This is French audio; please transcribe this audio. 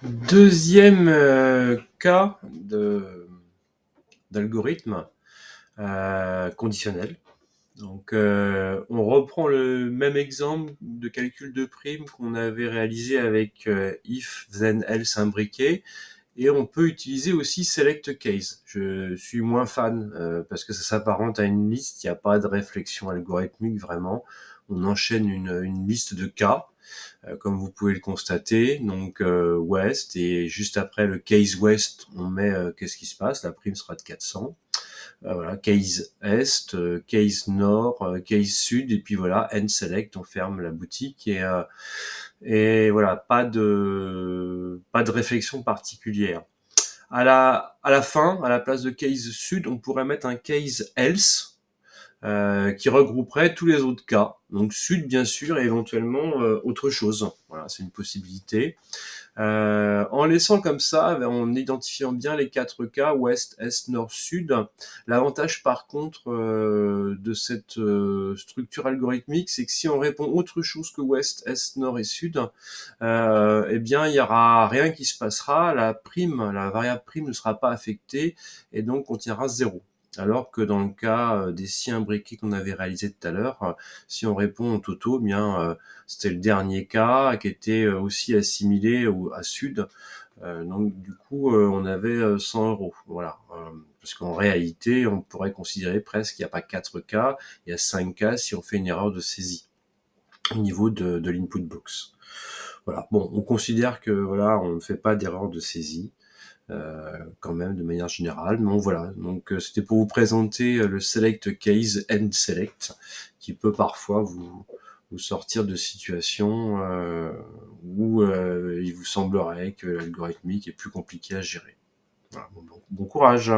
Deuxième cas d'algorithme conditionnel. Donc, on reprend le même exemple de calcul de prime qu'on avait réalisé avec if, then, else imbriqué, et on peut utiliser aussi select case. Je suis moins fan parce que ça s'apparente à une liste, il n'y a pas de réflexion algorithmique vraiment. On enchaîne une liste de cas, comme vous pouvez le constater. Donc West, et juste après le case West, on met qu'est-ce qui se passe, la prime sera de 400. Voilà, case Est, case Nord, case Sud, et puis voilà, end select, on ferme la boutique, et voilà, pas de réflexion particulière. À la fin, à la place de case Sud, on pourrait mettre un case Else, qui regrouperait tous les autres cas. Donc Sud, bien sûr, et éventuellement autre chose. Voilà, c'est une possibilité. En laissant comme ça, en identifiant bien les 4 cas, ouest, est, nord, sud. L'avantage par contre de cette structure algorithmique, c'est que si on répond autre chose que ouest, est, nord et sud, eh bien il y aura rien qui se passera, la variable prime ne sera pas affectée et donc contiendra 0. Alors que dans le cas des si imbriqués qu'on avait réalisé tout à l'heure, si on répond au toto, eh bien c'était le dernier cas qui était aussi assimilé à Sud. Donc du coup, on avait 100 euros. Voilà. Parce qu'en réalité, on pourrait considérer presque qu'il n'y a pas 4 cas, il y a 5 cas si on fait une erreur de saisie au niveau de l'input box. Voilà. Bon, on considère que voilà, on ne fait pas d'erreur de saisie. Quand même de manière générale. Donc voilà, donc c'était pour vous présenter le select case and select qui peut parfois vous sortir de situations où il vous semblerait que l'algorithmique est plus compliqué à gérer. Voilà, bon courage.